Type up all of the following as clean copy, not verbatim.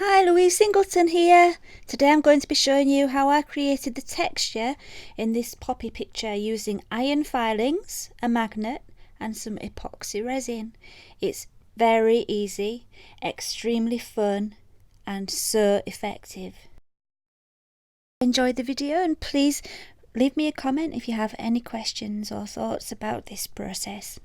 Hi, Louise Singleton here. Today I'm going to be showing you how I created the texture in this poppy picture using iron filings, a magnet and some epoxy resin. It's very easy, extremely fun and so effective. Enjoy the video and please leave me a comment if you have any questions or thoughts about this process.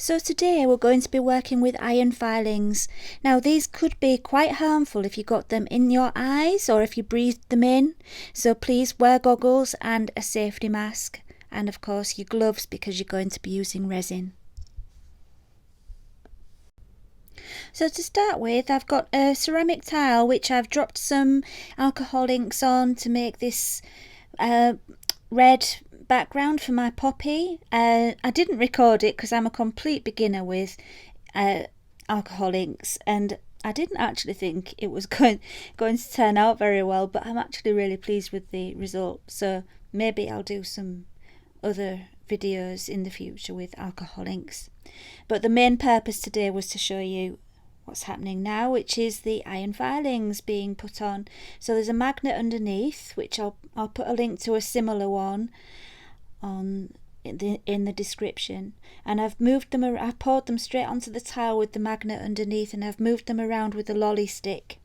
So today we're going to be working with iron filings. Now these could be quite harmful if you got them in your eyes or if you breathed them in. So please wear goggles and a safety mask, and of course your gloves because you're going to be using resin. So to start with, I've got a ceramic tile which I've dropped some alcohol inks on to make this red background for my poppy. I didn't record it because I'm a complete beginner with alcohol inks, and I didn't actually think it was going to turn out very well, but I'm actually really pleased with the result. So maybe I'll do some other videos in the future with alcohol inks, but the main purpose today was to show you what's happening now, which is the iron filings being put on. So there's a magnet underneath, which I'll put a link to a similar one on in the description, and I've moved them. I've poured them straight onto the tile with the magnet underneath, and I've moved them around with the lolly stick.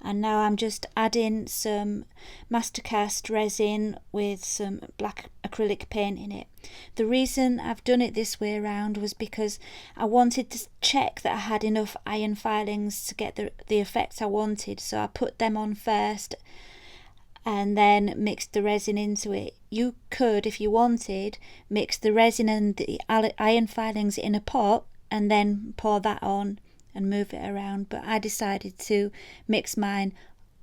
And now I'm just adding some MasterCast resin with some black acrylic paint in it. The reason I've done it this way around was because I wanted to check that I had enough iron filings to get the effect I wanted. So I put them on first and then mixed the resin into it. You could, if you wanted, mix the resin and the iron filings in a pot and then pour that on and move it around, but I decided to mix mine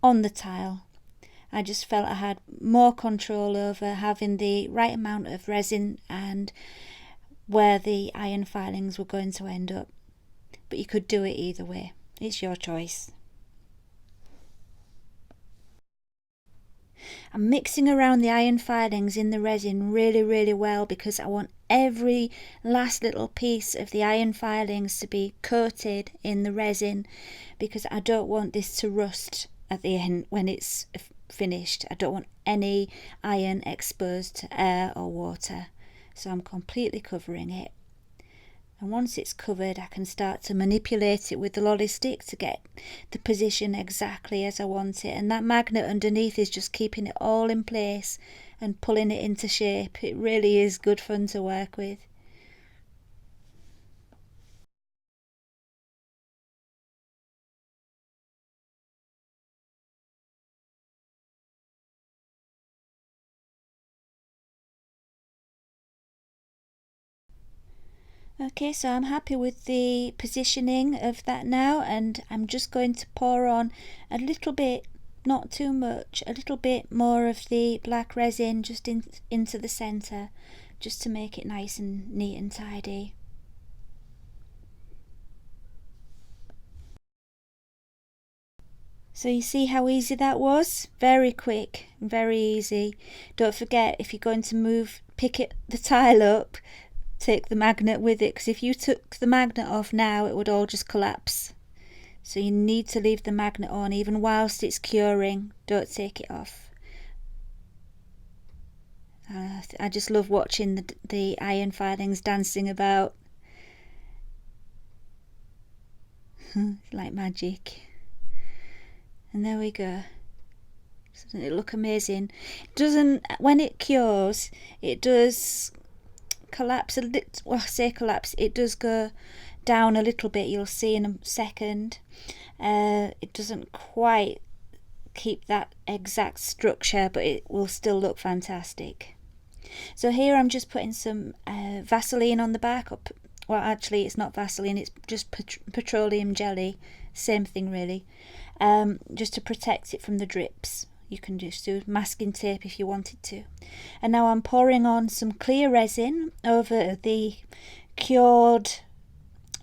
on the tile. I just felt I had more control over having the right amount of resin and where the iron filings were going to end up. But you could do it either way. It's your choice. I'm mixing around the iron filings in the resin really well because I want every last little piece of the iron filings to be coated in the resin, because I don't want this to rust at the end when it's finished. I don't want any iron exposed to air or water, so I'm completely covering it. And once it's covered, I can start to manipulate it with the lolly stick to get the position exactly as I want it. And that magnet underneath is just keeping it all in place and pulling it into shape. It really is good fun to work with. Okay, so I'm happy with the positioning of that now, and I'm just going to pour on a little bit, not too much, a little bit more of the black resin just into the centre, just to make it nice and neat and tidy. So you see how easy that was? Very quick, very easy. Don't forget, if you're going to pick the tile up, take the magnet with it, because if you took the magnet off now it would all just collapse. So you need to leave the magnet on even whilst it's curing. Don't take it off. I just love watching the iron filings dancing about. Like magic. And there we go. Doesn't it look amazing? When it cures, it does collapse a little. Well, I say collapse, it does go down a little bit. You'll see in a second. It doesn't quite keep that exact structure, but it will still look fantastic. So here I'm just putting some Vaseline on the back. Well, actually it's not Vaseline, it's just petroleum jelly, same thing really, just to protect it from the drips. You can just do masking tape if you wanted to. And now I'm pouring on some clear resin over the cured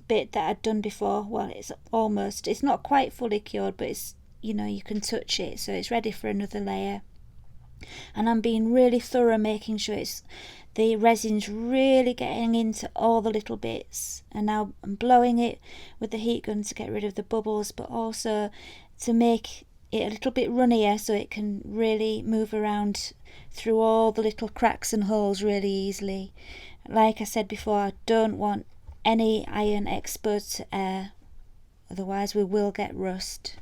bit that I'd done before. Well, it's not quite fully cured, but it's you can touch it, so it's ready for another layer. And I'm being really thorough, making sure the resin's really getting into all the little bits. And now I'm blowing it with the heat gun to get rid of the bubbles, but also to make it a little bit runnier so it can really move around through all the little cracks and holes really easily. Like I said before, I don't want any iron exposed to air, otherwise we will get rust.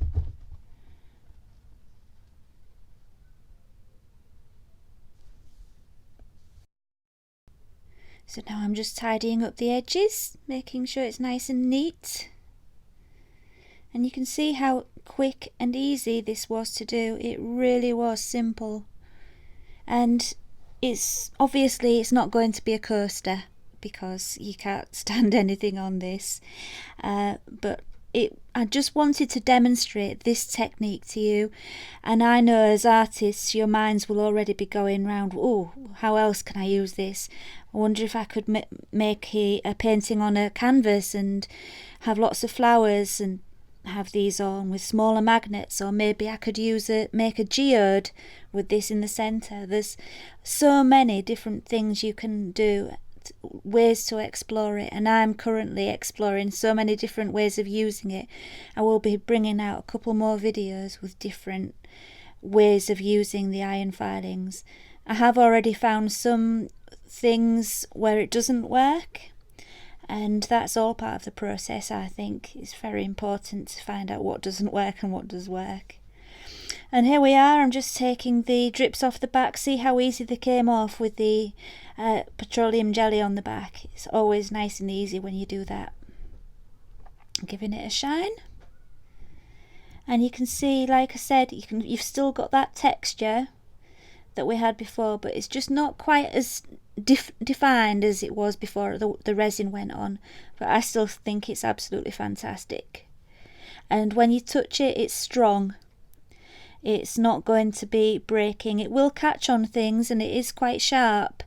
So now I'm just tidying up the edges, making sure it's nice and neat. And you can see how quick and easy this was to do. It really was simple. And it's not going to be a coaster because you can't stand anything on this. But I just wanted to demonstrate this technique to you, and I know as artists your minds will already be going round, oh, how else can I use this? I wonder if I could make a painting on a canvas and have lots of flowers and have these on with smaller magnets, or maybe I could make a geode with this in the centre. There's so many different things you can do, ways to explore it, and I'm currently exploring so many different ways of using it. I will be bringing out a couple more videos with different ways of using the iron filings. I have already found some things where it doesn't work, and that's all part of the process. I think it's very important to find out what doesn't work and what does work. And here we are, I'm just taking the drips off the back. See how easy they came off with the petroleum jelly on the back. It's always nice and easy when you do that. Giving it a shine. And you can see, like I said, you've still got that texture that we had before, but it's just not quite as defined as it was before the resin went on. But I still think it's absolutely fantastic. And when you touch it, it's strong. It's not going to be breaking. It will catch on things, and it is quite sharp.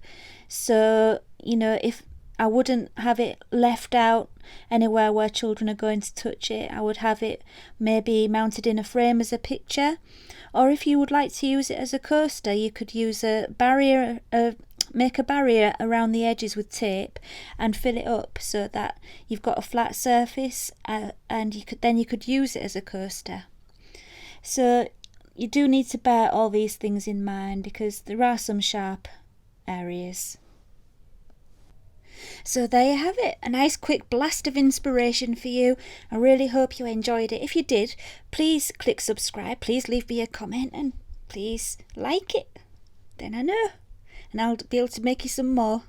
So, if I wouldn't have it left out anywhere where children are going to touch it, I would have it maybe mounted in a frame as a picture. Or if you would like to use it as a coaster, you could use a barrier, make a barrier around the edges with tape and fill it up so that you've got a flat surface, and you could use it as a coaster. So you do need to bear all these things in mind because there are some sharp areas. So there you have it, a nice quick blast of inspiration for you. I really hope you enjoyed it. If you did, please click subscribe, please leave me a comment, and please like it. Then I know, and I'll be able to make you some more.